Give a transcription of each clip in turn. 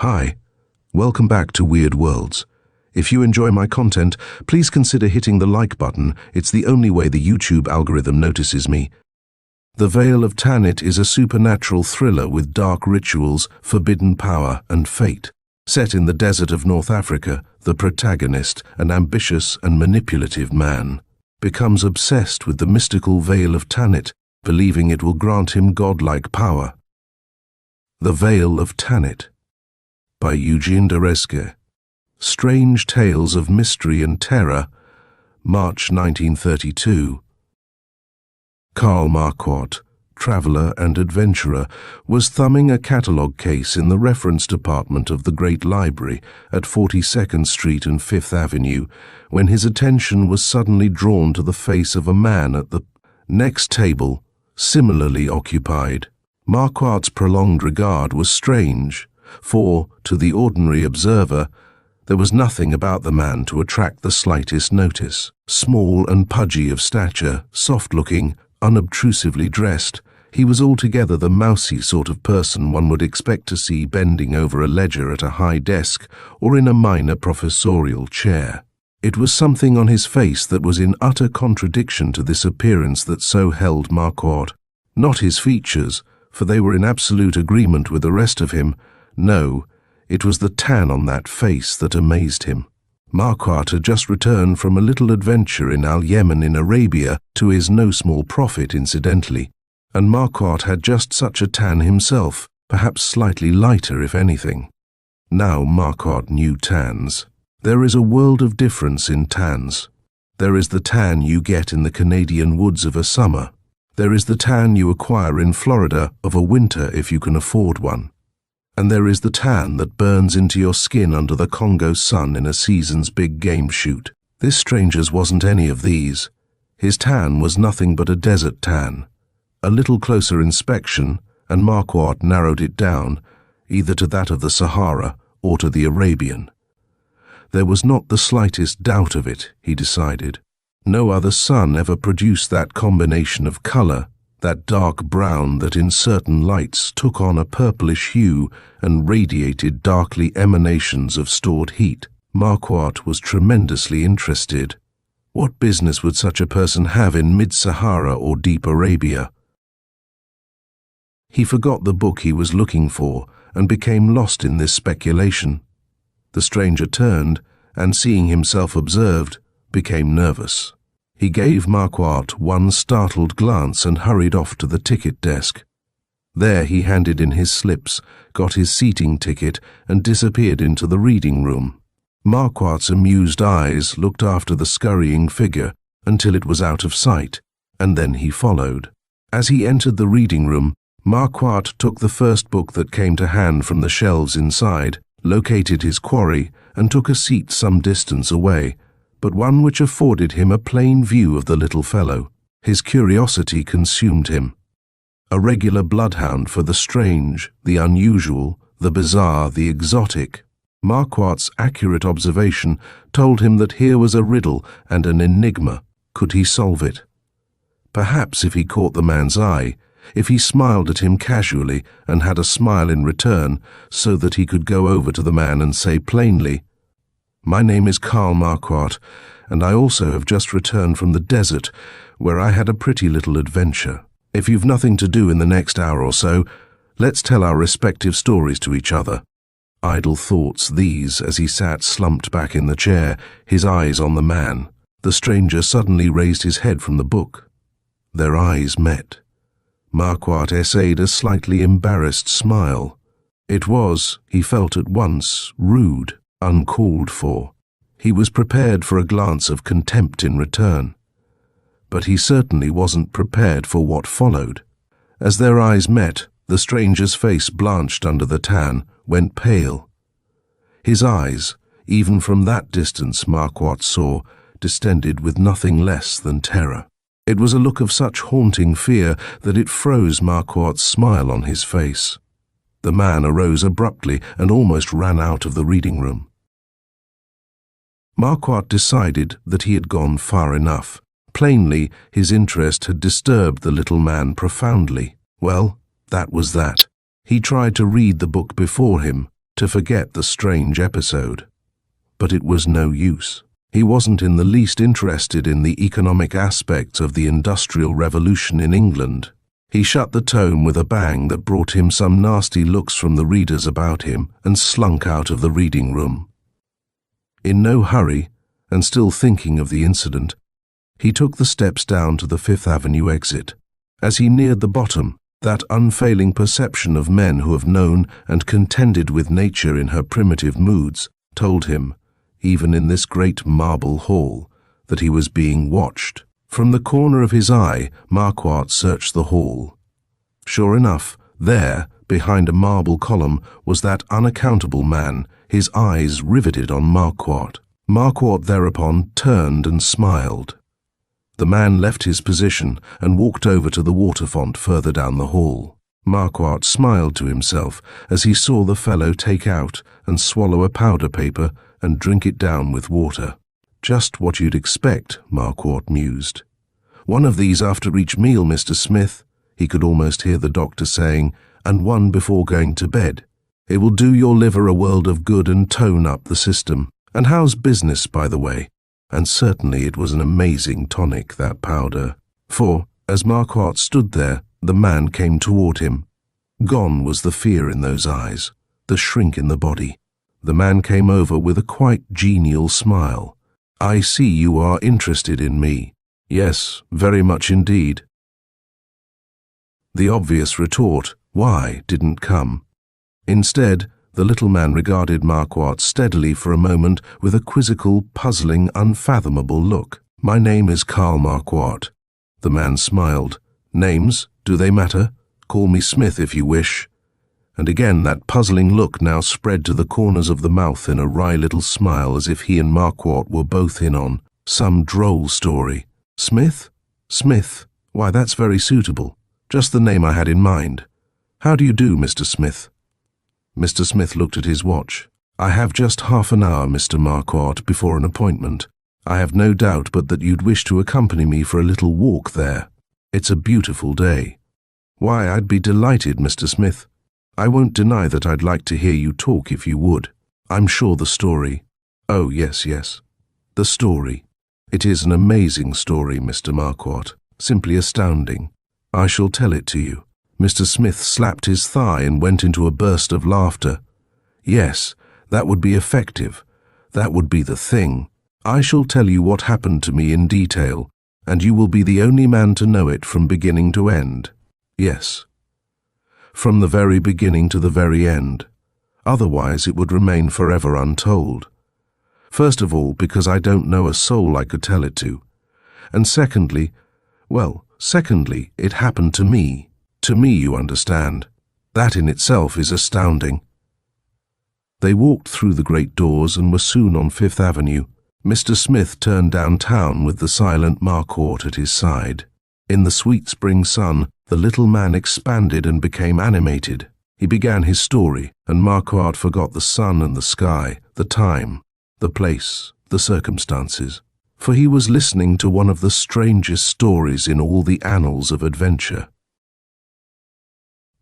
Hi, welcome back to Weird Worlds. If you enjoy my content, please consider hitting the like button. It's the only way the YouTube algorithm notices me. The Veil of Tanit is a supernatural thriller with dark rituals, forbidden power, and fate. Set in the desert of North Africa, the protagonist, an ambitious and manipulative man, becomes obsessed with the mystical Veil of Tanit, believing it will grant him godlike power. The Veil of Tanit, by Eugene de Rezske. Strange Tales of Mystery and Terror, March 1932. Karl Marquardt, traveller and adventurer, was thumbing a catalogue case in the reference department of the Great Library at 42nd Street and 5th Avenue when his attention was suddenly drawn to the face of a man at the next table, similarly occupied. Marquardt's prolonged regard was strange, for, to the ordinary observer, there was nothing about the man to attract the slightest notice. Small and pudgy of stature, soft-looking, unobtrusively dressed, he was altogether the mousy sort of person one would expect to see bending over a ledger at a high desk or in a minor professorial chair. It was something on his face that was in utter contradiction to this appearance that so held Marquardt. Not his features, for they were in absolute agreement with the rest of him. No, it was the tan on that face that amazed him. Marquardt had just returned from a little adventure in Al-Yemen in Arabia, to his no small profit incidentally, and Marquardt had just such a tan himself, perhaps slightly lighter if anything. Now Marquardt knew tans. There is a world of difference in tans. There is the tan you get in the Canadian woods of a summer. There is the tan you acquire in Florida of a winter if you can afford one. And there is the tan that burns into your skin under the Congo sun in a season's big game shoot. This stranger's wasn't any of these. His tan was nothing but a desert tan. A little closer inspection, and Marquardt narrowed it down, either to that of the Sahara or to the Arabian. There was not the slightest doubt of it, he decided. No other sun ever produced that combination of color, that dark brown that in certain lights took on a purplish hue and radiated darkly emanations of stored heat. Marquardt was tremendously interested. What business would such a person have in mid-Sahara or deep Arabia? He forgot the book he was looking for and became lost in this speculation. The stranger turned and, seeing himself observed, became nervous. He gave Marquardt one startled glance and hurried off to the ticket desk. There he handed in his slips, got his seating ticket, and disappeared into the reading room. Marquardt's amused eyes looked after the scurrying figure until it was out of sight, and then he followed. As he entered the reading room, Marquardt took the first book that came to hand from the shelves inside, located his quarry, and took a seat some distance away, but one which afforded him a plain view of the little fellow. His curiosity consumed him. A regular bloodhound for the strange, the unusual, the bizarre, the exotic. Marquardt's accurate observation told him that here was a riddle and an enigma. Could he solve it? Perhaps if he caught the man's eye, if he smiled at him casually and had a smile in return, so that he could go over to the man and say plainly, "My name is Karl Marquardt, and I also have just returned from the desert, where I had a pretty little adventure. If you've nothing to do in the next hour or so, let's tell our respective stories to each other." Idle thoughts these as he sat slumped back in the chair, his eyes on the man. The stranger suddenly raised his head from the book. Their eyes met. Marquardt essayed a slightly embarrassed smile. It was, he felt at once, rude, uncalled for. He was prepared for a glance of contempt in return. But he certainly wasn't prepared for what followed. As their eyes met, the stranger's face blanched under the tan, went pale. His eyes, even from that distance Marquardt saw, distended with nothing less than terror. It was a look of such haunting fear that it froze Marquardt's smile on his face. The man arose abruptly and almost ran out of the reading room. Marquardt decided that he had gone far enough. Plainly, his interest had disturbed the little man profoundly. Well, that was that. He tried to read the book before him, to forget the strange episode. But it was no use. He wasn't in the least interested in the economic aspects of the Industrial Revolution in England. He shut the tome with a bang that brought him some nasty looks from the readers about him and slunk out of the reading room. In no hurry, and still thinking of the incident, he took the steps down to the Fifth Avenue exit. As he neared the bottom, that unfailing perception of men who have known and contended with nature in her primitive moods told him, even in this great marble hall, that he was being watched. From the corner of his eye, Marquardt searched the hall. Sure enough, there, behind a marble column, was that unaccountable man, his eyes riveted on Marquardt. Marquardt thereupon turned and smiled. The man left his position and walked over to the water font further down the hall. Marquardt smiled to himself as he saw the fellow take out and swallow a powder paper and drink it down with water. Just what you'd expect, Marquardt mused. One of these after each meal, Mr. Smith, he could almost hear the doctor saying, and one before going to bed. It will do your liver a world of good and tone up the system. And how's business, by the way? And certainly it was an amazing tonic, that powder. For, as Marquardt stood there, the man came toward him. Gone was the fear in those eyes, the shrink in the body. The man came over with a quite genial smile. I see you are interested in me. Yes, very much indeed. The obvious retort, why, didn't come. Instead, the little man regarded Marquardt steadily for a moment with a quizzical, puzzling, unfathomable look. My name is Karl Marquardt. The man smiled. Names, do they matter? Call me Smith if you wish. And again that puzzling look now spread to the corners of the mouth in a wry little smile as if he and Marquardt were both in on some droll story. Smith? Smith. Why, that's very suitable. Just the name I had in mind. How do you do, Mr. Smith? Mr. Smith looked at his watch. I have just half an hour, Mr. Marquardt, before an appointment. I have no doubt but that you'd wish to accompany me for a little walk there. It's a beautiful day. Why, I'd be delighted, Mr. Smith. I won't deny that I'd like to hear you talk if you would. I'm sure the story— Oh, yes. The story. It is an amazing story, Mr. Marquardt. Simply astounding. I shall tell it to you. Mr. Smith slapped his thigh and went into a burst of laughter. Yes, that would be effective. That would be the thing. I shall tell you what happened to me in detail, and you will be the only man to know it from beginning to end. Yes. From the very beginning to the very end. Otherwise it would remain forever untold. First of all, because I don't know a soul I could tell it to. And secondly, it happened to me. To me, you understand. That in itself is astounding. They walked through the great doors and were soon on Fifth Avenue. Mr. Smith turned downtown with the silent Marquardt at his side. In the sweet spring sun, the little man expanded and became animated. He began his story, and Marquardt forgot the sun and the sky, the time, the place, the circumstances. For he was listening to one of the strangest stories in all the annals of adventure.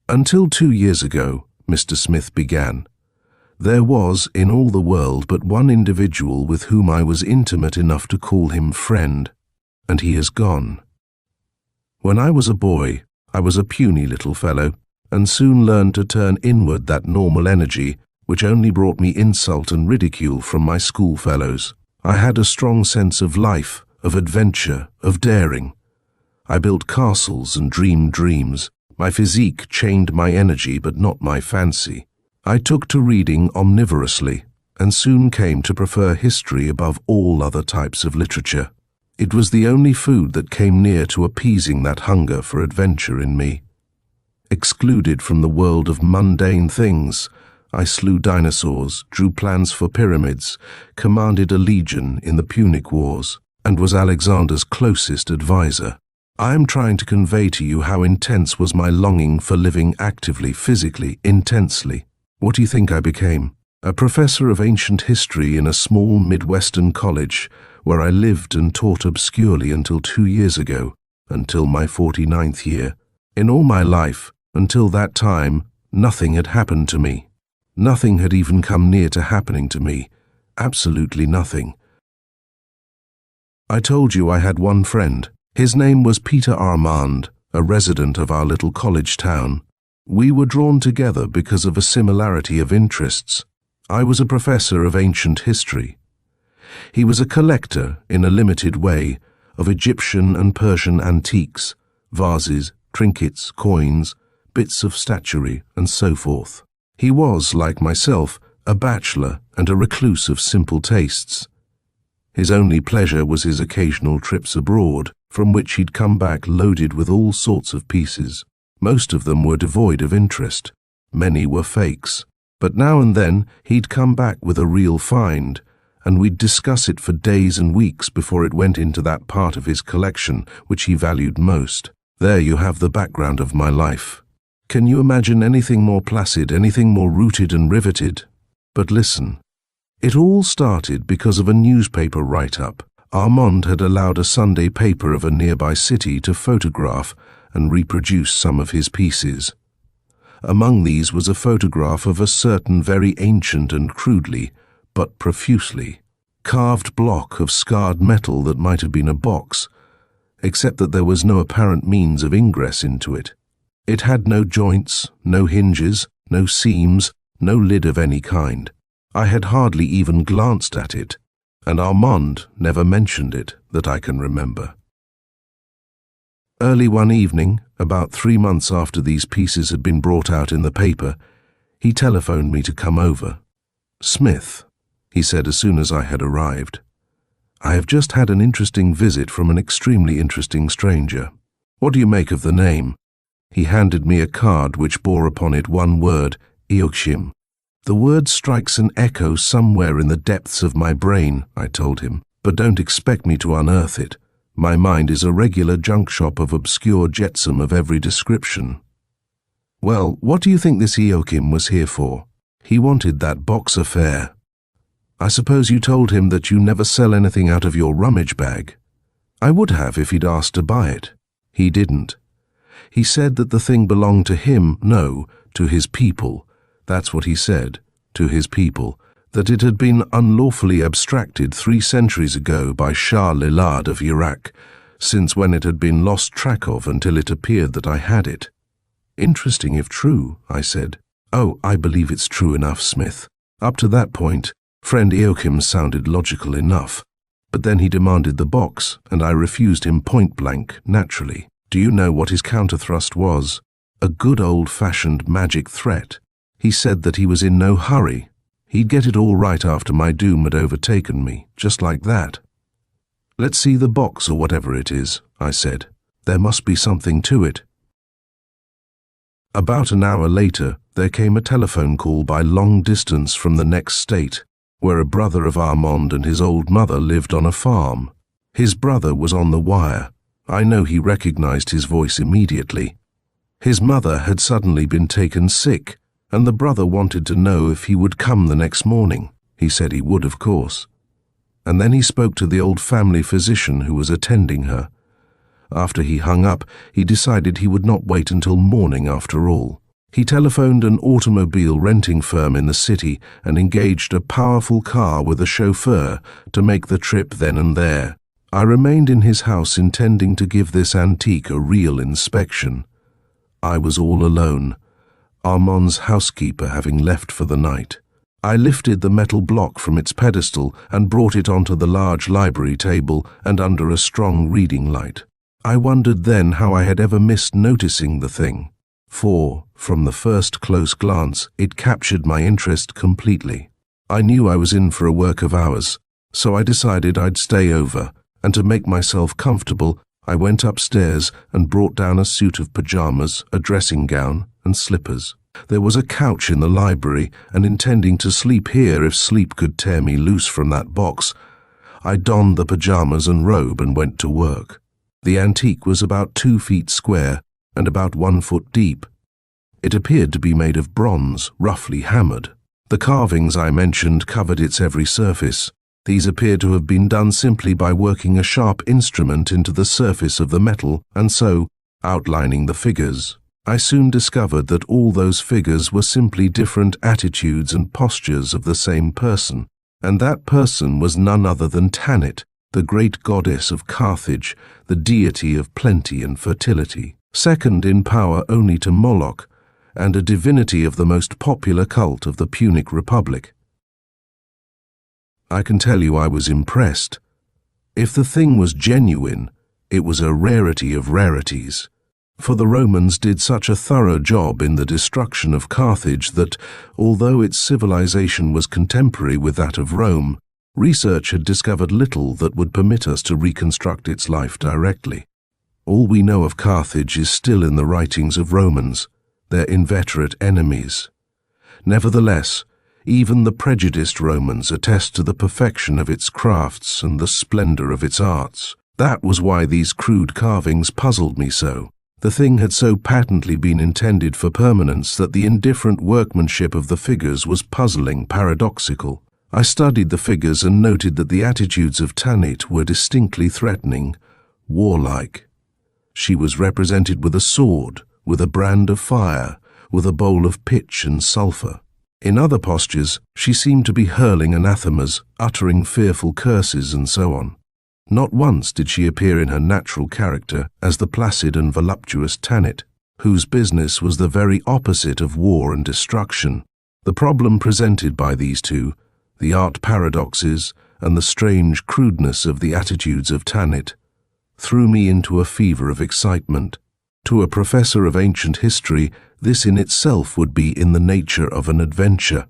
Until 2 years ago, Mr. Smith began, there was in all the world but one individual with whom I was intimate enough to call him friend, and he is gone. When I was a boy, I was a puny little fellow, and soon learned to turn inward that normal energy which only brought me insult and ridicule from my schoolfellows. I had a strong sense of life, of adventure, of daring. I built castles and dreamed dreams. My physique chained my energy but not my fancy. I took to reading omnivorously and soon came to prefer history above all other types of literature. It was the only food that came near to appeasing that hunger for adventure in me. Excluded from the world of mundane things, I slew dinosaurs, drew plans for pyramids, commanded a legion in the Punic Wars, and was Alexander's closest advisor. I am trying to convey to you how intense was my longing for living actively, physically, intensely. What do you think I became? A professor of ancient history in a small Midwestern college where I lived and taught obscurely until 2 years ago, until my 49th year. In all my life, until that time, nothing had happened to me. Nothing had even come near to happening to me. Absolutely nothing. I told you I had one friend. His name was Peter Armand, a resident of our little college town. We were drawn together because of a similarity of interests. I was a professor of ancient history. He was a collector, in a limited way, of Egyptian and Persian antiques, vases, trinkets, coins, bits of statuary, and so forth. He was, like myself, a bachelor and a recluse of simple tastes. His only pleasure was his occasional trips abroad, from which he'd come back loaded with all sorts of pieces. Most of them were devoid of interest. Many were fakes. But now and then he'd come back with a real find, and we'd discuss it for days and weeks before it went into that part of his collection which he valued most. There you have the background of my life. Can you imagine anything more placid, anything more rooted and riveted? But listen. It all started because of a newspaper write-up. Armand had allowed a Sunday paper of a nearby city to photograph and reproduce some of his pieces. Among these was a photograph of a certain very ancient and crudely, but profusely, carved block of scarred metal that might have been a box, except that there was no apparent means of ingress into it. It had no joints, no hinges, no seams, no lid of any kind. I had hardly even glanced at it, and Armand never mentioned it that I can remember. Early one evening, about 3 months after these pieces had been brought out in the paper, he telephoned me to come over. "Smith," he said as soon as I had arrived, "I have just had an interesting visit from an extremely interesting stranger. What do you make of the name?" He handed me a card which bore upon it one word, Eugene. "The word strikes an echo somewhere in the depths of my brain," I told him, "but don't expect me to unearth it. My mind is a regular junk shop of obscure jetsam of every description." "Well, what do you think this Eokim was here for?" "He wanted that box affair." "I suppose you told him that you never sell anything out of your rummage bag?" "I would have if he'd asked to buy it." "He didn't. He said that the thing belonged to him, no, to his people. That's what he said, to his people. That it had been unlawfully abstracted 3 centuries ago by Shah Lilad of Iraq, since when it had been lost track of until it appeared that I had it." "Interesting if true," I said. "Oh, I believe it's true enough, Smith." Up to that point, friend Eokim sounded logical enough, but then he demanded the box, and I refused him point blank, naturally. Do you know what his counterthrust was? A good old-fashioned magic threat. He said that he was in no hurry. He'd get it all right after my doom had overtaken me, just like that. "Let's see the box or whatever it is," I said. "There must be something to it." About an hour later, there came a telephone call by long distance from the next state, where a brother of Armand and his old mother lived on a farm. His brother was on the wire. I know he recognized his voice immediately. His mother had suddenly been taken sick, and the brother wanted to know if he would come the next morning. He said he would, of course. And then he spoke to the old family physician who was attending her. After he hung up, he decided he would not wait until morning after all. He telephoned an automobile renting firm in the city and engaged a powerful car with a chauffeur to make the trip then and there. I remained in his house intending to give this antique a real inspection. I was all alone, Armand's housekeeper having left for the night. I lifted the metal block from its pedestal and brought it onto the large library table and under a strong reading light. I wondered then how I had ever missed noticing the thing, for, from the first close glance, it captured my interest completely. I knew I was in for a work of hours, so I decided I'd stay over, and to make myself comfortable, I went upstairs and brought down a suit of pajamas, a dressing gown, and slippers. There was a couch in the library, and intending to sleep here if sleep could tear me loose from that box, I donned the pajamas and robe and went to work. The antique was about 2 feet square and about 1 foot deep. It appeared to be made of bronze, roughly hammered. The carvings I mentioned covered its every surface. These appeared to have been done simply by working a sharp instrument into the surface of the metal and so outlining the figures. I soon discovered that all those figures were simply different attitudes and postures of the same person, and that person was none other than Tanit, the great goddess of Carthage, the deity of plenty and fertility, second in power only to Moloch, and a divinity of the most popular cult of the Punic Republic. I can tell you I was impressed. If the thing was genuine, it was a rarity of rarities. For the Romans did such a thorough job in the destruction of Carthage that, although its civilization was contemporary with that of Rome, research had discovered little that would permit us to reconstruct its life directly. All we know of Carthage is still in the writings of Romans, their inveterate enemies. Nevertheless, even the prejudiced Romans attest to the perfection of its crafts and the splendor of its arts. That was why these crude carvings puzzled me so. The thing had so patently been intended for permanence that the indifferent workmanship of the figures was puzzling, paradoxical. I studied the figures and noted that the attitudes of Tanit were distinctly threatening, warlike. She was represented with a sword, with a brand of fire, with a bowl of pitch and sulfur. In other postures, she seemed to be hurling anathemas, uttering fearful curses, and so on. Not once did she appear in her natural character as the placid and voluptuous Tanit, whose business was the very opposite of war and destruction. The problem presented by these two, the art paradoxes and the strange crudeness of the attitudes of Tanit, threw me into a fever of excitement. To a professor of ancient history, this in itself would be in the nature of an adventure.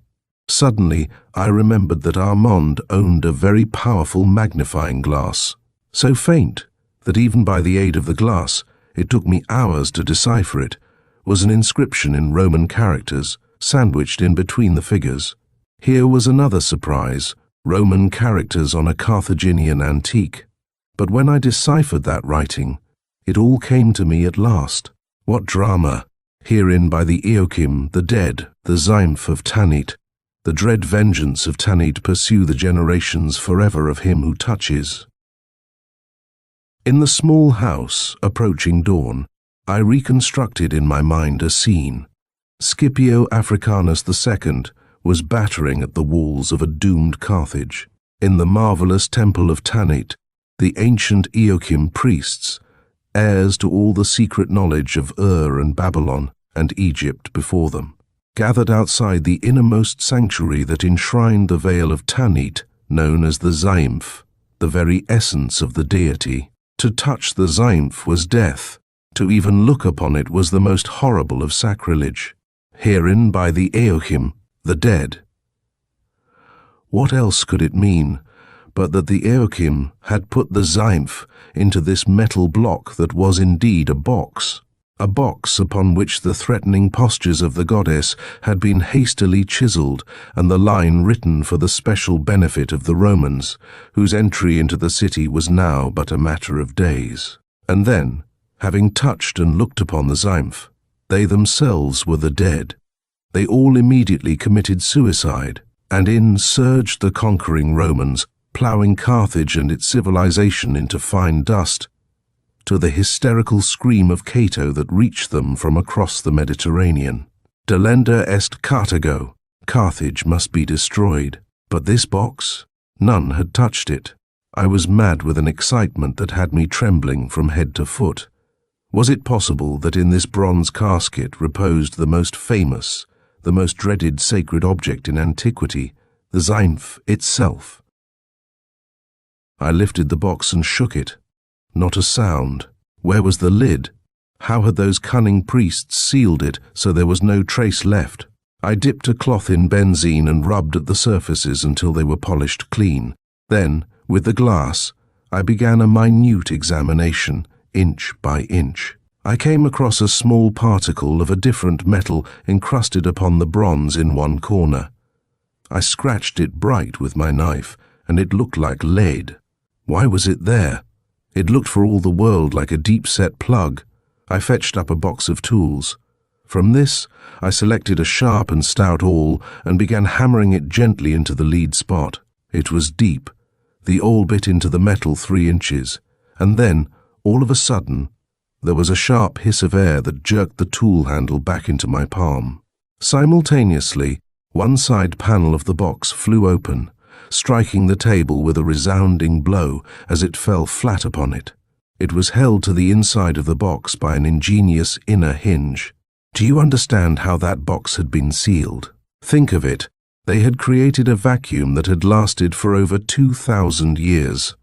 Suddenly, I remembered that Armand owned a very powerful magnifying glass, so faint that even by the aid of the glass, it took me hours to decipher it, was an inscription in Roman characters, sandwiched in between the figures. Here was another surprise, Roman characters on a Carthaginian antique. But when I deciphered that writing, it all came to me at last. What drama! Herein by the Eokim, the dead, the Zymph of Tanit, the dread vengeance of Tanit pursue the generations forever of him who touches. In the small house, approaching dawn, I reconstructed in my mind a scene. Scipio Africanus II was battering at the walls of a doomed Carthage. In the marvelous temple of Tanit, the ancient Eokim priests, heirs to all the secret knowledge of and Babylon and Egypt before them, gathered outside the innermost sanctuary that enshrined the Veil of Tanit, known as the Zymph, the very essence of the deity. To touch the Zymph was death. To even look upon it was the most horrible of sacrilege. Herein by the Eokim, the dead. What else could it mean but that the Eokim had put the Zymph into this metal block that was indeed a box upon which the threatening postures of the goddess had been hastily chiseled and the line written for the special benefit of the Romans, whose entry into the city was now but a matter of days. And then, having touched and looked upon the Zymph, they themselves were the dead. They all immediately committed suicide, and in surged the conquering Romans, ploughing Carthage and its civilization into fine dust, to the hysterical scream of Cato that reached them from across the Mediterranean. Delenda est Carthago, Carthage must be destroyed. But this box? None had touched it. I was mad with an excitement that had me trembling from head to foot. Was it possible that in this bronze casket reposed the most famous, the most dreaded sacred object in antiquity, the Zymph itself? I lifted the box and shook it. Not a sound. Where was the lid? How had those cunning priests sealed it so there was no trace left? I dipped a cloth in benzene and rubbed at the surfaces until they were polished clean. Then, with the glass, I began a minute examination, inch by inch. I came across a small particle of a different metal encrusted upon the bronze in one corner. I scratched it bright with my knife, and it looked like lead. Why was it there? It looked for all the world like a deep-set plug. I fetched up a box of tools. From this, I selected a sharp and stout awl and began hammering it gently into the lead spot. It was deep. The awl bit into the metal 3 inches, and then, all of a sudden, There was a sharp hiss of air that jerked the tool handle back into my palm. Simultaneously, one side panel of the box flew open, striking the table with a resounding blow as it fell flat upon it. It was held to the inside of the box by an ingenious inner hinge. Do you understand how that box had been sealed? Think of it. They had created a vacuum that had lasted for over 2,000 years.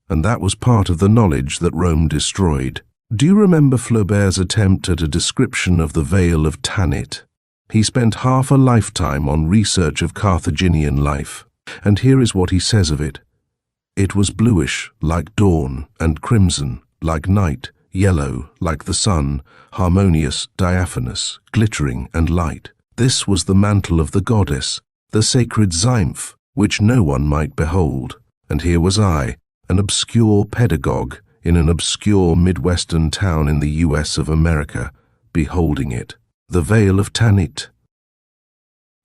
And that was part of the knowledge that Rome destroyed. Do you remember Flaubert's attempt at a description of the Veil of Tanit? He spent half a lifetime on research of Carthaginian life, and here is what he says of it. It was bluish, like dawn, and crimson, like night, yellow, like the sun, harmonious, diaphanous, glittering, and light. This was the mantle of the goddess, the sacred Zymph, which no one might behold. And here was I, an obscure pedagogue in an obscure Midwestern town in the US of America, beholding it. The Veil of Tanit.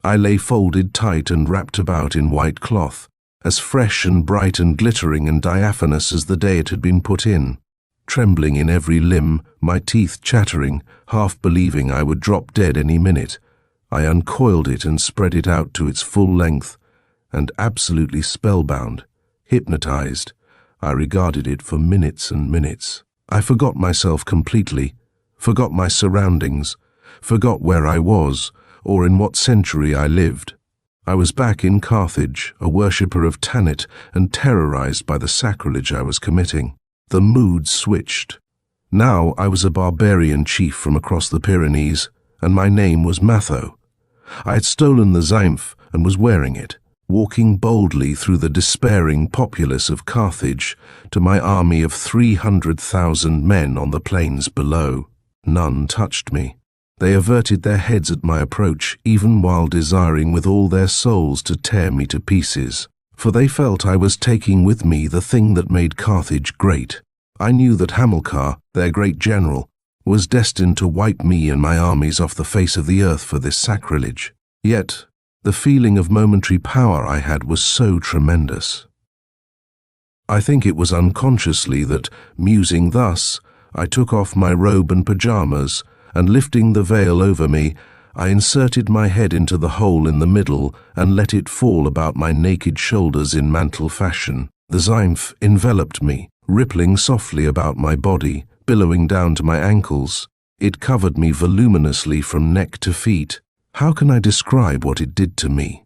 I lay folded tight and wrapped about in white cloth, as fresh and bright and glittering and diaphanous as the day it had been put in. Trembling in every limb, my teeth chattering, half believing I would drop dead any minute, I uncoiled it and spread it out to its full length, and absolutely spellbound, hypnotized, I regarded it for minutes and minutes. I forgot myself completely, forgot my surroundings, forgot where I was, or in what century I lived. I was back in Carthage, a worshipper of Tanit, and terrorized by the sacrilege I was committing. The mood switched. Now I was a barbarian chief from across the Pyrenees, and my name was Matho. I had stolen the Zymph and was wearing it, walking boldly through the despairing populace of Carthage to my army of 300,000 men on the plains below. None touched me. They averted their heads at my approach, even while desiring with all their souls to tear me to pieces, for they felt I was taking with me the thing that made Carthage great. I knew that Hamilcar, their great general, was destined to wipe me and my armies off the face of the earth for this sacrilege. Yet, the feeling of momentary power I had was so tremendous. I think it was unconsciously that, musing thus, I took off my robe and pajamas, and lifting the veil over me, I inserted my head into the hole in the middle and let it fall about my naked shoulders in mantle fashion. The Zymph enveloped me, rippling softly about my body, billowing down to my ankles. It covered me voluminously from neck to feet. How can I describe what it did to me?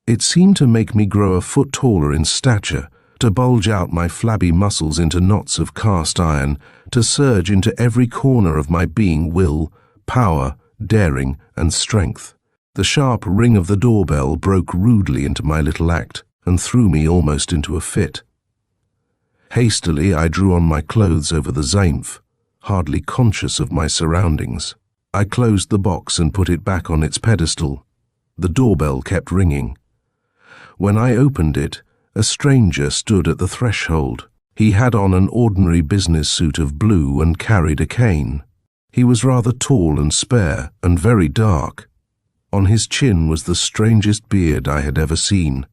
It seemed to make me grow a foot taller in stature, to bulge out my flabby muscles into knots of cast iron, to surge into every corner of my being will, power, daring, and strength. The sharp ring of the doorbell broke rudely into my little act and threw me almost into a fit. Hastily I drew on my clothes over the Zymph, hardly conscious of my surroundings. I closed the box and put it back on its pedestal. The doorbell kept ringing. When I opened it, a stranger stood at the threshold. He had on an ordinary business suit of blue and carried a cane. He was rather tall and spare and very dark. On his chin was the strangest beard I had ever seen.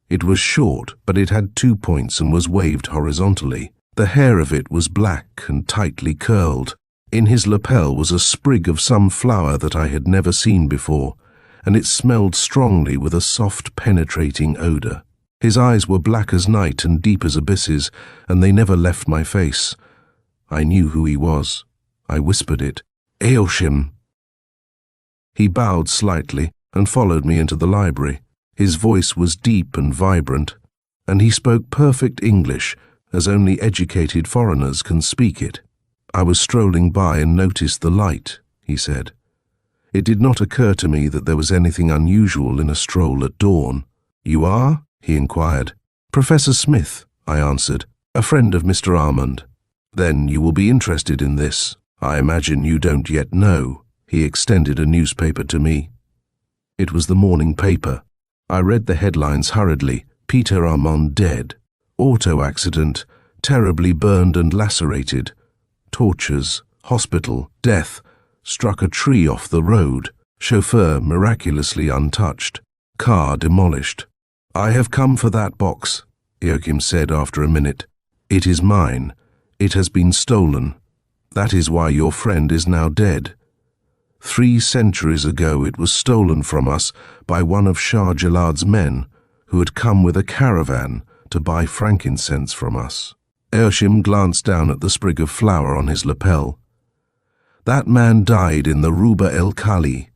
It was short, but it had 2 points and was waved horizontally. The hair of it was black and tightly curled. In his lapel was a sprig of some flower that I had never seen before, and it smelled strongly with a soft, penetrating odor. His eyes were black as night and deep as abysses, and they never left my face. I knew who he was. I whispered it. "Eoshim." He bowed slightly and followed me into the library. His voice was deep and vibrant, and he spoke perfect English, as only educated foreigners can speak it. "I was strolling by and noticed the light," he said. It did not occur to me that there was anything unusual in a stroll at dawn. "You are?" he inquired. "Professor Smith," I answered, "a friend of Mr. Armand." "Then you will be interested in this. I imagine you don't yet know." He extended a newspaper to me. It was the morning paper. I read the headlines hurriedly. "Peter Armand dead. Auto accident. Terribly burned and lacerated. Tortures. Hospital. Death. Struck a tree off the road. Chauffeur miraculously untouched. Car demolished." "I have come for that box," Eugene said after a minute. "It is mine. It has been stolen." That is why your friend is now dead. 3 centuries ago it was stolen from us by one of Shah Jalad's men, who had come with a caravan to buy frankincense from us." Eugene glanced down at the sprig of flower on his lapel. "That man died in the Ruba el Khali,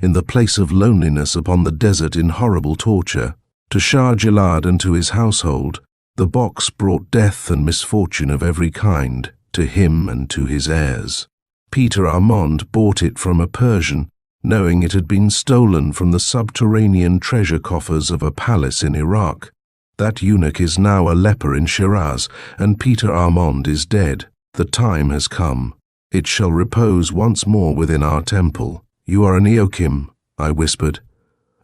in the place of loneliness upon the desert in horrible torture. To Shah Jalad and to his household, the box brought death and misfortune of every kind, to him and to his heirs. Peter Armand bought it from a Persian, knowing it had been stolen from the subterranean treasure coffers of a palace in Iraq. That eunuch is now a leper in Shiraz, and Peter Armand is dead. The time has come. It shall repose once more within our temple." "You are an Eokim," I whispered.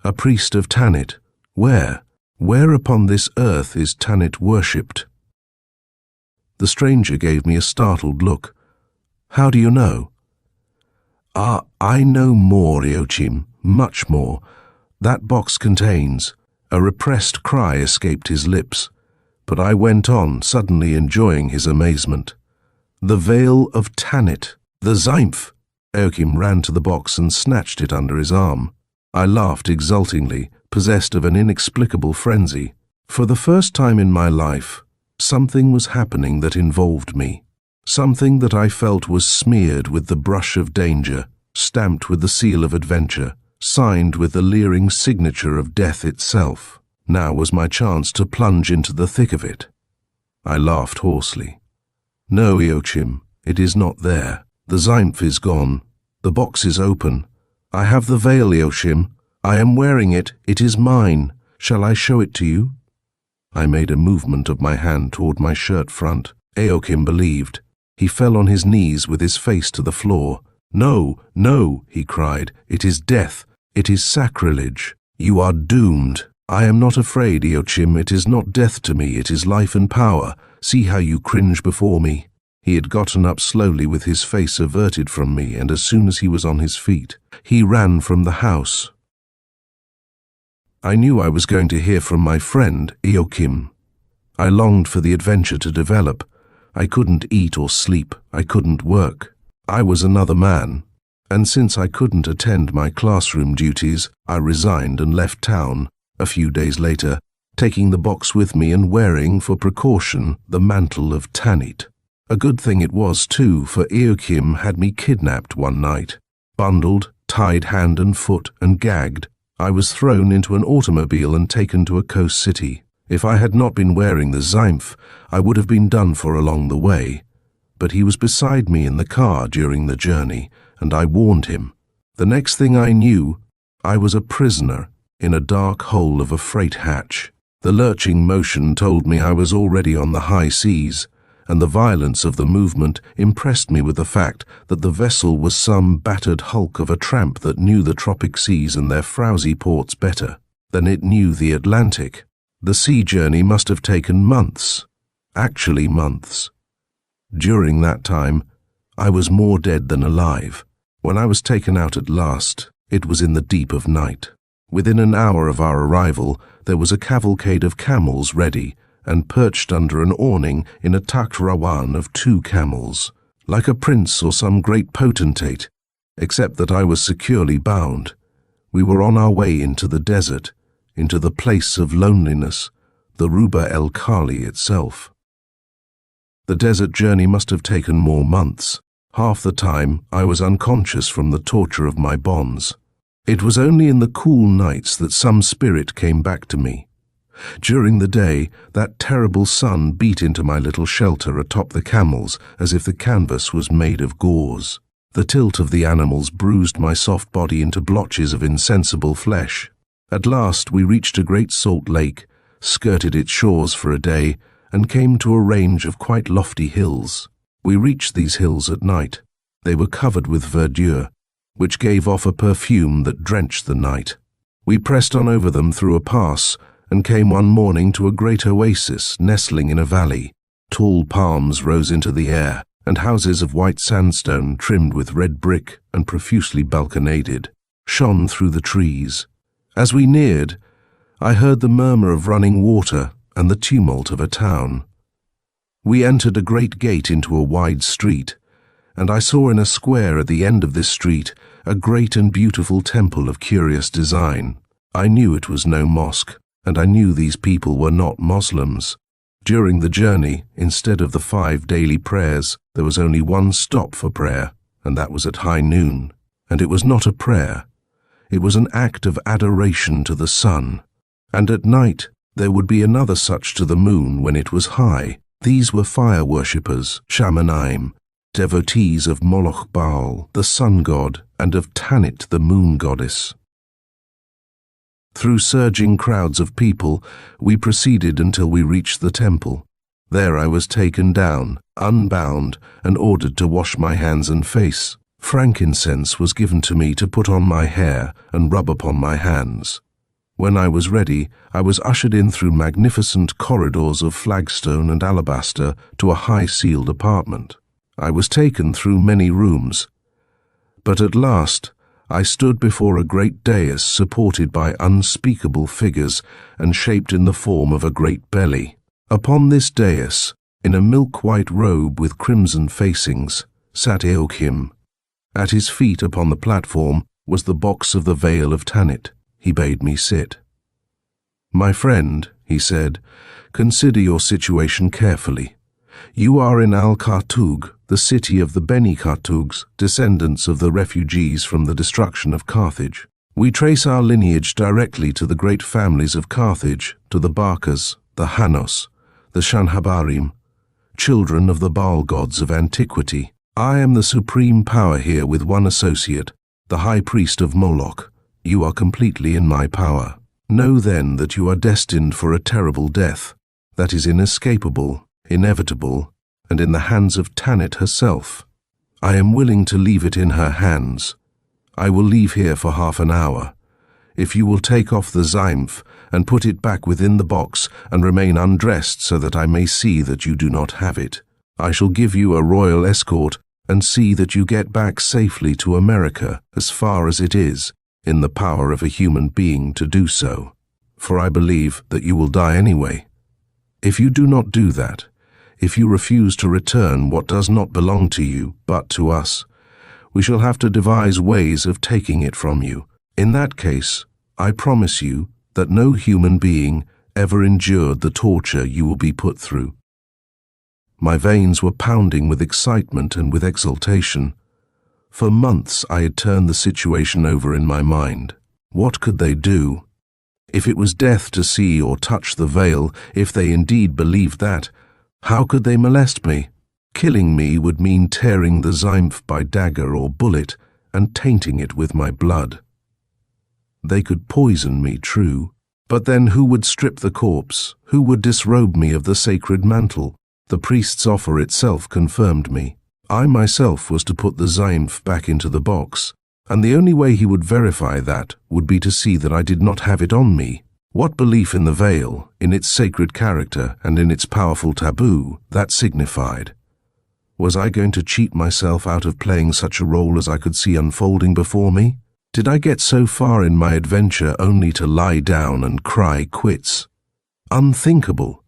"A priest of Tanit. Where upon this earth is Tanit worshipped?" The stranger gave me a startled look. "How do you know?" I know more, Eugene, much more. That box contains—" A repressed cry escaped his lips, but I went on, suddenly enjoying his amazement. "The Veil of Tanit, the Zymph!" Eugene ran to the box and snatched it under his arm. I laughed exultingly, possessed of an inexplicable frenzy. For the first time in my life, something was happening that involved me. Something that I felt was smeared with the brush of danger, stamped with the seal of adventure, signed with the leering signature of death itself. Now was my chance to plunge into the thick of it. I laughed hoarsely. "No, Eochim, it is not there. The Zymph is gone. The box is open. I have the veil, Eochim. I am wearing it. It is mine. Shall I show it to you?" I made a movement of my hand toward my shirt front. Eochim believed. He fell on his knees with his face to the floor. "No, no," he cried. "It is death. It is sacrilege. You are doomed." "I am not afraid, Eochim. It is not death to me. It is life and power. See how you cringe before me." He had gotten up slowly with his face averted from me, and as soon as he was on his feet, he ran from the house. I knew I was going to hear from my friend, Eochim. I longed for the adventure to develop. I couldn't eat or sleep. I couldn't work. I was another man. And since I couldn't attend my classroom duties, I resigned and left town, a few days later, taking the box with me and wearing, for precaution, the mantle of Tanit. A good thing it was, too, for Eochim had me kidnapped one night. Bundled, tied hand and foot, and gagged, I was thrown into an automobile and taken to a coast city. If I had not been wearing the Zymph, I would have been done for along the way. But he was beside me in the car during the journey, and I warned him. The next thing I knew, I was a prisoner in a dark hole of a freight hatch. The lurching motion told me I was already on the high seas, and the violence of the movement impressed me with the fact that the vessel was some battered hulk of a tramp that knew the tropic seas and their frowsy ports better than it knew the Atlantic. The sea journey must have taken months, actually months. During that time, I was more dead than alive. When I was taken out at last, it was in the deep of night. Within an hour of our arrival, there was a cavalcade of camels ready, and perched under an awning in a takht rawan of 2 camels, like a prince or some great potentate, except that I was securely bound. We were on our way into the desert, into the place of loneliness, the Ruba el Khali itself. The desert journey must have taken more months. Half the time I was unconscious from the torture of my bonds. It was only in the cool nights that some spirit came back to me. During the day, that terrible sun beat into my little shelter atop the camels as if the canvas was made of gauze. The tilt of the animals bruised my soft body into blotches of insensible flesh. At last we reached a great salt lake, skirted its shores for a day, and came to a range of quite lofty hills. We reached these hills at night. They were covered with verdure, which gave off a perfume that drenched the night. We pressed on over them through a pass, and came one morning to a great oasis nestling in a valley. Tall palms rose into the air, and houses of white sandstone trimmed with red brick and profusely balconaded shone through the trees. As we neared, I heard the murmur of running water and the tumult of a town. We entered a great gate into a wide street, and I saw in a square at the end of this street a great and beautiful temple of curious design. I knew it was no mosque, and I knew these people were not Muslims. During the journey, instead of the 5 daily prayers, there was only one stop for prayer, and that was at high noon. And it was not a prayer. It was an act of adoration to the sun. And at night, there would be another such to the moon when it was high. These were fire worshippers, Shamanim, devotees of Moloch Baal, the sun god, and of Tanit, the moon goddess. Through surging crowds of people, we proceeded until we reached the temple. There I was taken down, unbound, and ordered to wash my hands and face. Frankincense was given to me to put on my hair and rub upon my hands. When I was ready, I was ushered in through magnificent corridors of flagstone and alabaster to a high-ceiled apartment. I was taken through many rooms, but at last I stood before a great dais supported by unspeakable figures and shaped in the form of a great belly. Upon this dais, in a milk-white robe with crimson facings, sat Eugene. At his feet upon the platform was the box of the Veil of Tanit. He bade me sit. "My friend," he said, "consider your situation carefully. You are in Al-Khartug, the city of the Beni Khartugs, descendants of the refugees from the destruction of Carthage. We trace our lineage directly to the great families of Carthage, to the Barkas, the Hanos, the Shanhabarim, children of the Baal gods of antiquity. I am the supreme power here with one associate, the high priest of Moloch. You are completely in my power. Know then that you are destined for a terrible death, that is inescapable, inevitable, and in the hands of Tanit herself. I am willing to leave it in her hands. I will leave here for half an hour. If you will take off the zymph and put it back within the box and remain undressed so that I may see that you do not have it, I shall give you a royal escort and see that you get back safely to America as far as it is in the power of a human being to do so, for I believe that you will die anyway. If you do not do that, if you refuse to return what does not belong to you but to us, we shall have to devise ways of taking it from you. In that case, I promise you that no human being ever endured the torture you will be put through." My veins were pounding with excitement and with exultation. For months I had turned the situation over in my mind. What could they do? If it was death to see or touch the veil, if they indeed believed that, how could they molest me? Killing me would mean tearing the zymph by dagger or bullet and tainting it with my blood. They could poison me, true, but then who would strip the corpse? Who would disrobe me of the sacred mantle? The priest's offer itself confirmed me. I myself was to put the zymph back into the box, and the only way he would verify that would be to see that I did not have it on me. What belief in the veil, in its sacred character and in its powerful taboo, that signified? Was I going to cheat myself out of playing such a role as I could see unfolding before me? Did I get so far in my adventure only to lie down and cry quits? Unthinkable.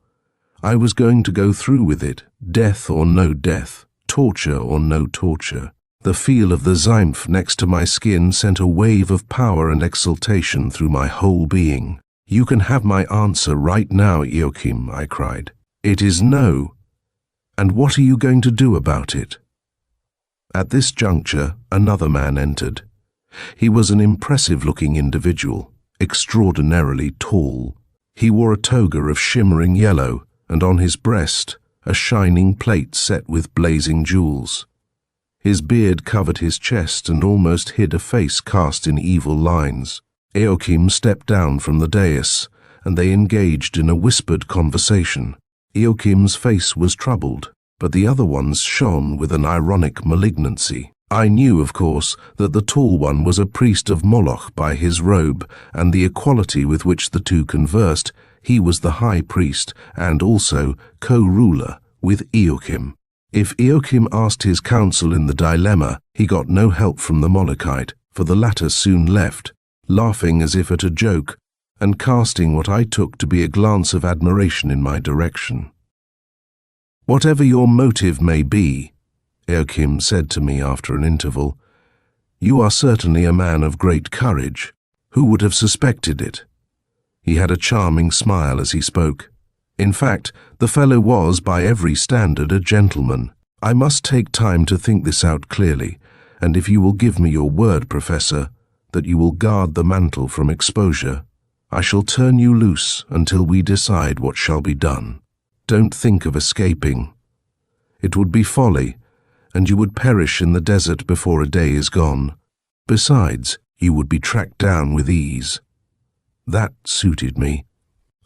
I was going to go through with it, death or no death, torture or no torture. The feel of the zymph next to my skin sent a wave of power and exultation through my whole being. "You can have my answer right now, Eugene," I cried. "It is no. And what are you going to do about it?" At this juncture, another man entered. He was an impressive-looking individual, extraordinarily tall. He wore a toga of shimmering yellow, and on his breast, a shining plate set with blazing jewels. His beard covered his chest and almost hid a face cast in evil lines. Eugene stepped down from the dais, and they engaged in a whispered conversation. Eugene's face was troubled, but the other one's shone with an ironic malignancy. I knew, of course, that the tall one was a priest of Moloch by his robe and the equality with which the two conversed. He was the high priest and also co-ruler with Eugene. If Eugene asked his counsel in the dilemma, he got no help from the Molochite, for the latter soon left, laughing as if at a joke, and casting what I took to be a glance of admiration in my direction. "Whatever your motive may be," Eugene said to me after an interval. "You are certainly a man of great courage. Who would have suspected it?" He had a charming smile as he spoke. In fact, the fellow was, by every standard, a gentleman. "I must take time to think this out clearly, and if you will give me your word, Professor, that you will guard the mantle from exposure, I shall turn you loose until we decide what shall be done. Don't think of escaping. It would be folly, and you would perish in the desert before a day is gone. Besides, you would be tracked down with ease." That suited me.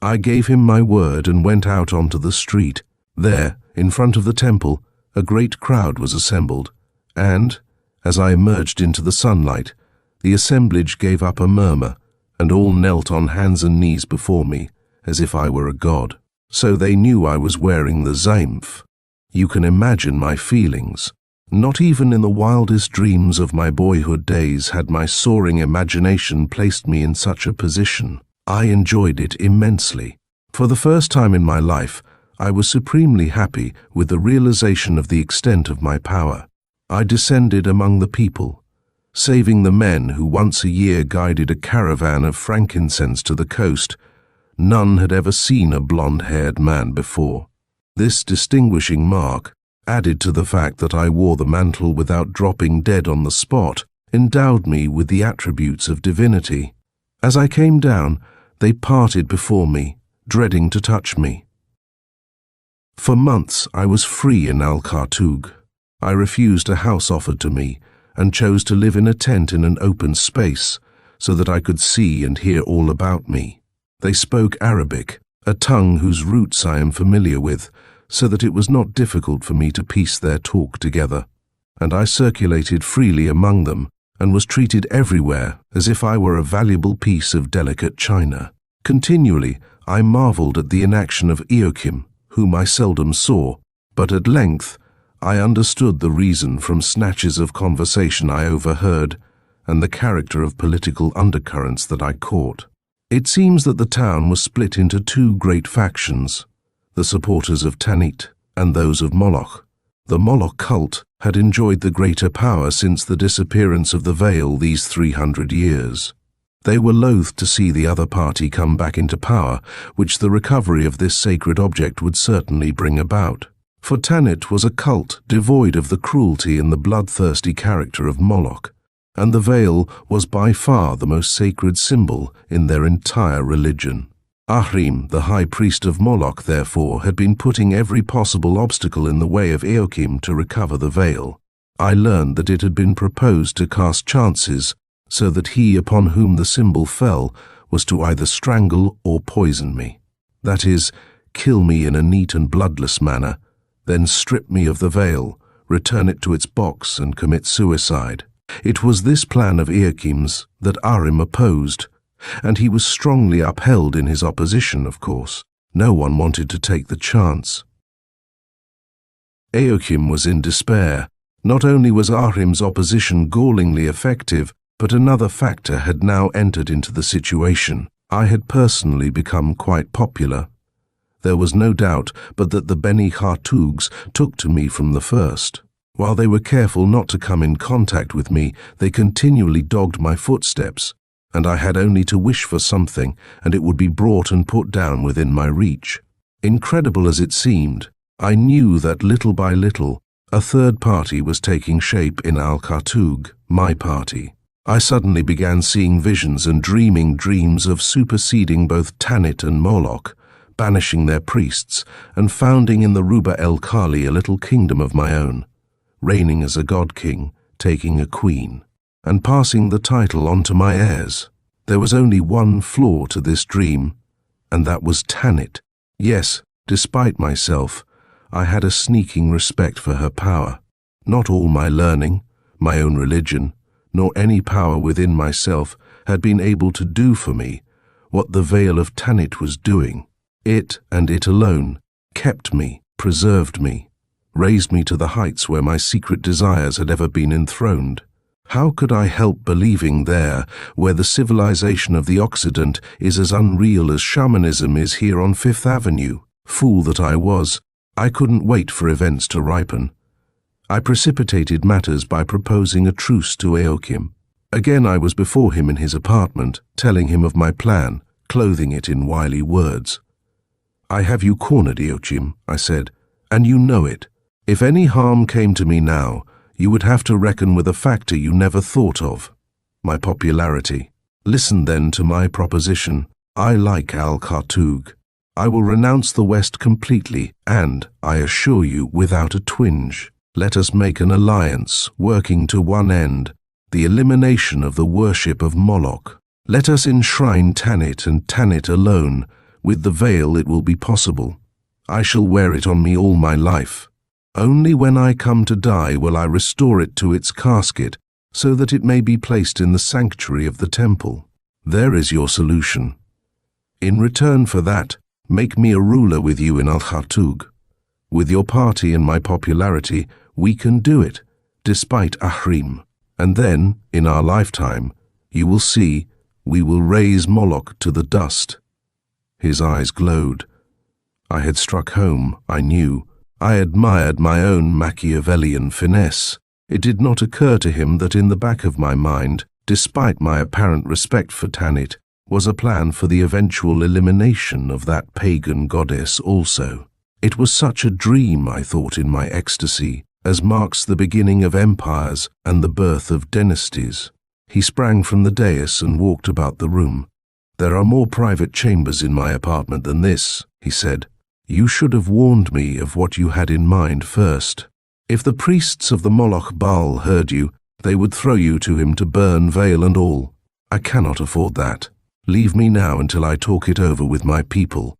I gave him my word and went out onto the street. There, in front of the temple, a great crowd was assembled, and, as I emerged into the sunlight, the assemblage gave up a murmur, and all knelt on hands and knees before me, as if I were a god. So they knew I was wearing the Zaimf. You can imagine my feelings. Not even in the wildest dreams of my boyhood days had my soaring imagination placed me in such a position. I enjoyed it immensely. For the first time in my life, I was supremely happy with the realization of the extent of my power. I descended among the people, saving the men who once a year guided a caravan of frankincense to the coast. None had ever seen a blonde-haired man before. This distinguishing mark, added to the fact that I wore the mantle without dropping dead on the spot, endowed me with the attributes of divinity. As I came down, they parted before me, dreading to touch me. For months I was free in Al-Khartoug. I refused a house offered to me, and chose to live in a tent in an open space, so that I could see and hear all about me. They spoke Arabic, a tongue whose roots I am familiar with, so that it was not difficult for me to piece their talk together. And I circulated freely among them, and was treated everywhere as if I were a valuable piece of delicate china. Continually, I marveled at the inaction of Eugene, whom I seldom saw, but at length I understood the reason from snatches of conversation I overheard and the character of political undercurrents that I caught. It seems that the town was split into two great factions, the supporters of Tanit and those of Moloch. The Moloch cult had enjoyed the greater power since the disappearance of the Veil these 300 years. They were loath to see the other party come back into power, which the recovery of this sacred object would certainly bring about. For Tanit was a cult devoid of the cruelty and the bloodthirsty character of Moloch, and the Veil was by far the most sacred symbol in their entire religion. Ahrim, the high priest of Moloch, therefore, had been putting every possible obstacle in the way of Eugene to recover the Veil. I learned that it had been proposed to cast chances so that he upon whom the symbol fell was to either strangle or poison me. That is, kill me in a neat and bloodless manner, then strip me of the Veil, return it to its box and commit suicide. It was this plan of Eugene's that Ahrim opposed, and he was strongly upheld in his opposition, of course. No one wanted to take the chance. Eugene was in despair. Not only was Ahrim's opposition gallingly effective, but another factor had now entered into the situation. I had personally become quite popular. There was no doubt but that the Beni Khartougs took to me from the first. While they were careful not to come in contact with me, they continually dogged my footsteps, and I had only to wish for something, and it would be brought and put down within my reach. Incredible as it seemed, I knew that little by little, a third party was taking shape in Al-Khartoug, my party. I suddenly began seeing visions and dreaming dreams of superseding both Tanit and Moloch, banishing their priests, and founding in the Ruba el Khali a little kingdom of my own, reigning as a god-king, taking a queen, and passing the title on to my heirs. There was only one flaw to this dream, and that was Tanit. Yes, despite myself, I had a sneaking respect for her power. Not all my learning, my own religion, nor any power within myself had been able to do for me what the Veil of Tanit was doing. It, and it alone, kept me, preserved me, raised me to the heights where my secret desires had ever been enthroned. How could I help believing there, where the civilization of the Occident is as unreal as shamanism is here on Fifth Avenue? Fool that I was, I couldn't wait for events to ripen. I precipitated matters by proposing a truce to Eokim. Again I was before him in his apartment, telling him of my plan, clothing it in wily words. "I have you cornered, Eokim," I said, "and you know it. If any harm came to me now, you would have to reckon with a factor you never thought of: my popularity. Listen then to my proposition. I like Al-Khartoug. I will renounce the West completely, and, I assure you, without a twinge. Let us make an alliance, working to one end, the elimination of the worship of Moloch. Let us enshrine Tanit and Tanit alone. With the veil it will be possible. I shall wear it on me all my life. Only when I come to die will I restore it to its casket, so that it may be placed in the sanctuary of the temple. There is your solution. In return for that, make me a ruler with you in Al-Khartoug. With your party and my popularity, we can do it, despite Ahrim. And then, in our lifetime, you will see, we will raise Moloch to the dust." His eyes glowed. I had struck home, I knew. I admired my own Machiavellian finesse. It did not occur to him that in the back of my mind, despite my apparent respect for Tanit, was a plan for the eventual elimination of that pagan goddess also. It was such a dream, I thought in my ecstasy, as marks the beginning of empires and the birth of dynasties. He sprang from the dais and walked about the room. "There are more private chambers in my apartment than this," he said. "You should have warned me of what you had in mind first. If the priests of the Moloch Baal heard you, they would throw you to him to burn, veil and all. I cannot afford that. Leave me now until I talk it over with my people."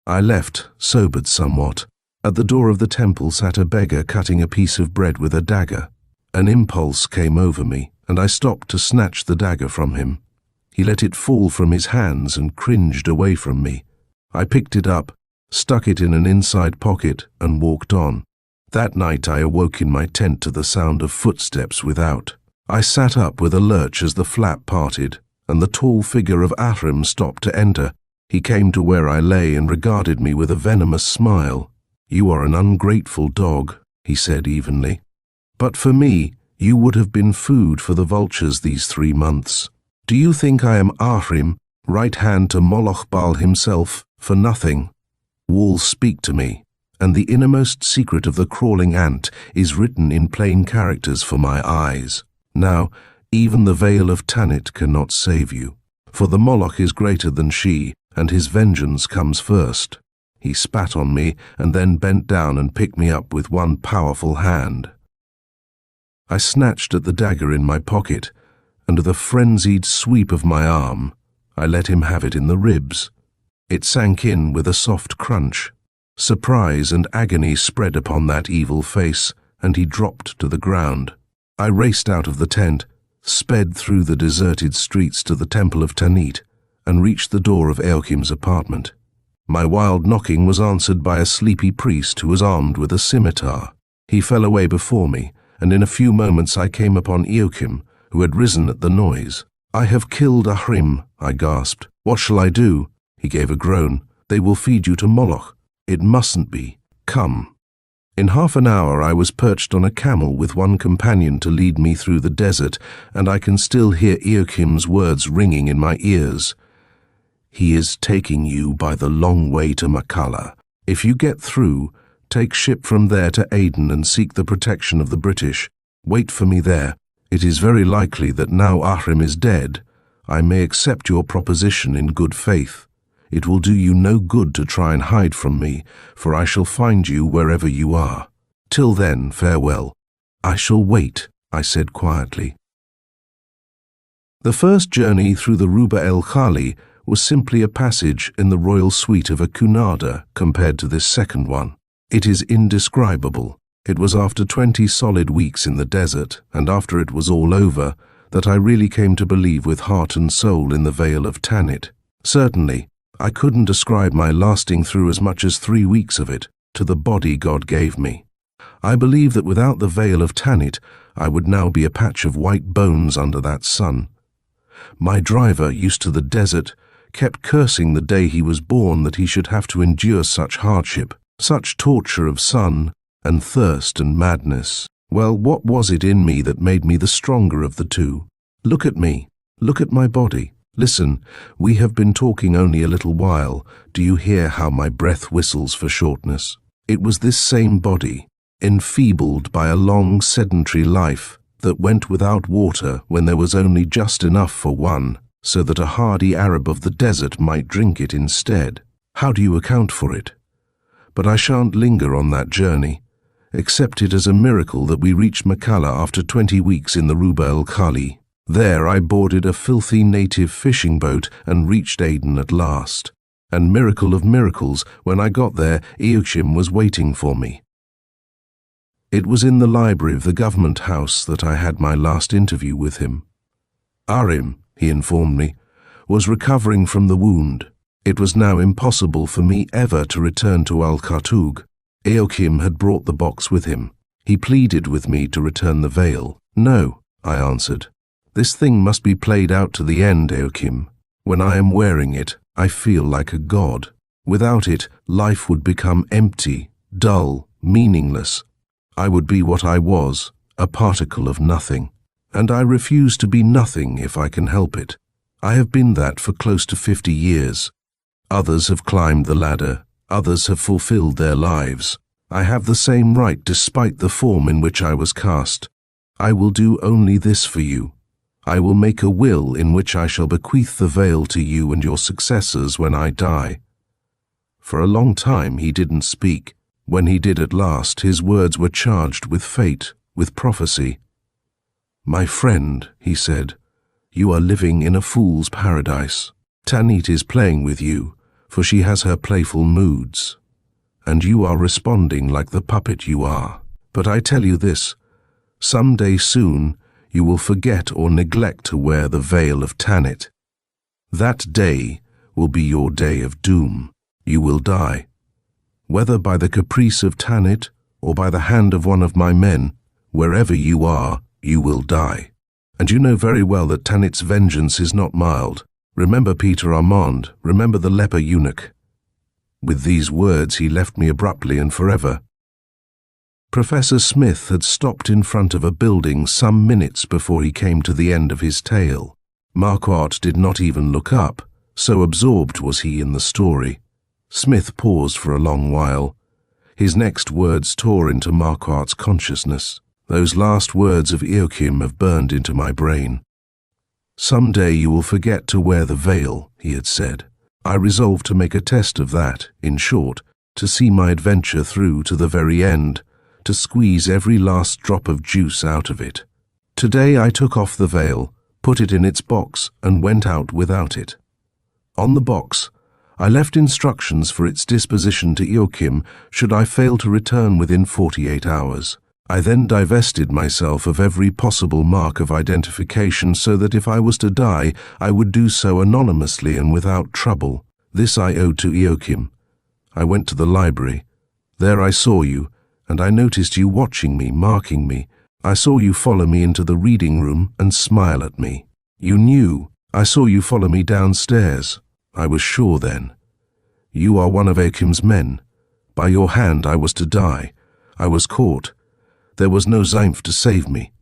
I left, sobered somewhat. At the door of the temple sat a beggar cutting a piece of bread with a dagger. An impulse came over me, and I stopped to snatch the dagger from him. He let it fall from his hands and cringed away from me. I picked it up, stuck it in an inside pocket, and walked on. That night I awoke in my tent to the sound of footsteps without. I sat up with a lurch as the flap parted, and the tall figure of Ahrim stopped to enter. He came to where I lay and regarded me with a venomous smile. "You are an ungrateful dog," he said evenly. "But for me, you would have been food for the vultures these 3 months. Do you think I am Ahrim, right hand to Moloch Baal himself, for nothing? Walls speak to me, and the innermost secret of the crawling ant is written in plain characters for my eyes. Now, even the Veil of Tanit cannot save you, for the Moloch is greater than she, and his vengeance comes first." He spat on me and then bent down and picked me up with one powerful hand. I snatched at the dagger in my pocket, and with a frenzied sweep of my arm, I let him have it in the ribs. It sank in with a soft crunch. Surprise and agony spread upon that evil face, and he dropped to the ground. I raced out of the tent, sped through the deserted streets to the temple of Tanit, and reached the door of Eokim's apartment. My wild knocking was answered by a sleepy priest who was armed with a scimitar. He fell away before me, and in a few moments I came upon Eokim, who had risen at the noise. "I have killed Ahrim," I gasped. "What shall I do?" He gave a groan. "They will feed you to Moloch. It mustn't be. Come." In half an hour I was perched on a camel with one companion to lead me through the desert, and I can still hear Eokim's words ringing in my ears. "He is taking you by the long way to Makalla. If you get through, take ship from there to Aden and seek the protection of the British. Wait for me there. It is very likely that now Ahrim is dead, I may accept your proposition in good faith. It will do you no good to try and hide from me, for I shall find you wherever you are. Till then, farewell." "I shall wait," I said quietly. The first journey through the Ruba el Khali was simply a passage in the royal suite of a Cunarder compared to this second one. It is indescribable. It was after 20 solid weeks in the desert, and after it was all over, that I really came to believe with heart and soul in the Veil of Tanit. Certainly, I couldn't describe my lasting through as much as 3 weeks of it to the body God gave me. I believe that without the Veil of Tanit, I would now be a patch of white bones under that sun. My driver, used to the desert, kept cursing the day he was born that he should have to endure such hardship, such torture of sun and thirst and madness. Well, what was it in me that made me the stronger of the two? Look at me. Look at my body. Listen, we have been talking only a little while. Do you hear how my breath whistles for shortness? It was this same body, enfeebled by a long sedentary life, that went without water when there was only just enough for one, so that a hardy Arab of the desert might drink it instead. How do you account for it? But I shan't linger on that journey. Accept it as a miracle that we reached Makalla after 20 weeks in the Ruba el Khali. There I boarded a filthy native fishing boat and reached Aden at last. And miracle of miracles, when I got there, Eugene was waiting for me. It was in the library of the government house that I had my last interview with him. Arim, he informed me, was recovering from the wound. It was now impossible for me ever to return to Al-Khartoug. Eokim had brought the box with him. He pleaded with me to return the veil. No, I answered. This thing must be played out to the end, Eokim. When I am wearing it, I feel like a god. Without it, life would become empty, dull, meaningless. I would be what I was, a particle of nothing. And I refuse to be nothing if I can help it. I have been that for close to 50 years. Others have climbed the ladder. Others have fulfilled their lives. I have the same right despite the form in which I was cast. I will do only this for you. I will make a will in which I shall bequeath the veil to you and your successors when I die. For a long time he didn't speak. When he did at last, his words were charged with fate, with prophecy. My friend, he said, you are living in a fool's paradise. Tanit is playing with you, for she has her playful moods. And you are responding like the puppet you are. But I tell you this, some day soon, you will forget or neglect to wear the Veil of Tanit. That day will be your day of doom. You will die. Whether by the caprice of Tanit or by the hand of one of my men, wherever you are, you will die. And you know very well that Tanit's vengeance is not mild. Remember Peter Armand, remember the leper eunuch. With these words he left me abruptly and forever. Professor Smith had stopped in front of a building some minutes before he came to the end of his tale. Marquardt did not even look up, so absorbed was he in the story. Smith paused for a long while. His next words tore into Marquardt's consciousness. Those last words of Eokim have burned into my brain. Some day you will forget to wear the veil, he had said. I resolved to make a test of that, in short, to see my adventure through to the very end, to squeeze every last drop of juice out of it. Today I took off the veil, put it in its box, and went out without it. On the box, I left instructions for its disposition to Eokim should I fail to return within 48 hours. I then divested myself of every possible mark of identification so that if I was to die, I would do so anonymously and without trouble. This I owed to Eokim. I went to the library. There I saw you, and I noticed you watching me, marking me. I saw you follow me into the reading room and smile at me. You knew. I saw you follow me downstairs. I was sure then. You are one of Eokim's men. By your hand I was to die. I was caught. There was no Zymph to save me.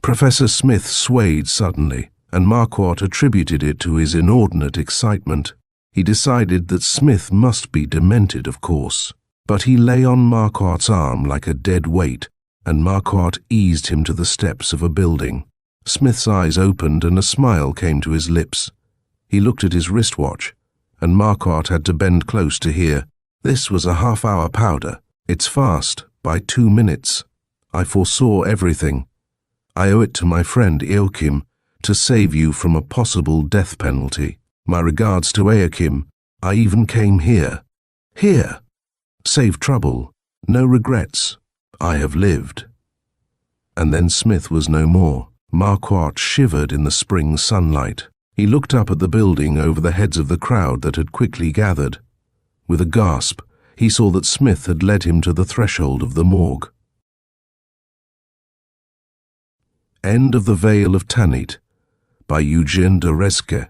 Professor Smith swayed suddenly, and Marquardt attributed it to his inordinate excitement. He decided that Smith must be demented, of course. But he lay on Marquardt's arm like a dead weight, and Marquardt eased him to the steps of a building. Smith's eyes opened and a smile came to his lips. He looked at his wristwatch, and Marquardt had to bend close to hear. This was a half-hour powder. It's fast, by 2 minutes. I foresaw everything. I owe it to my friend Eokim to save you from a possible death penalty. My regards to Eokim. I even came here. Here! Save trouble. No regrets. I have lived. And then Smith was no more. Marquardt shivered in the spring sunlight. He looked up at the building over the heads of the crowd that had quickly gathered. With a gasp, he saw that Smith had led him to the threshold of the morgue. End of The Veil of Tanit by Eugene de Rezske.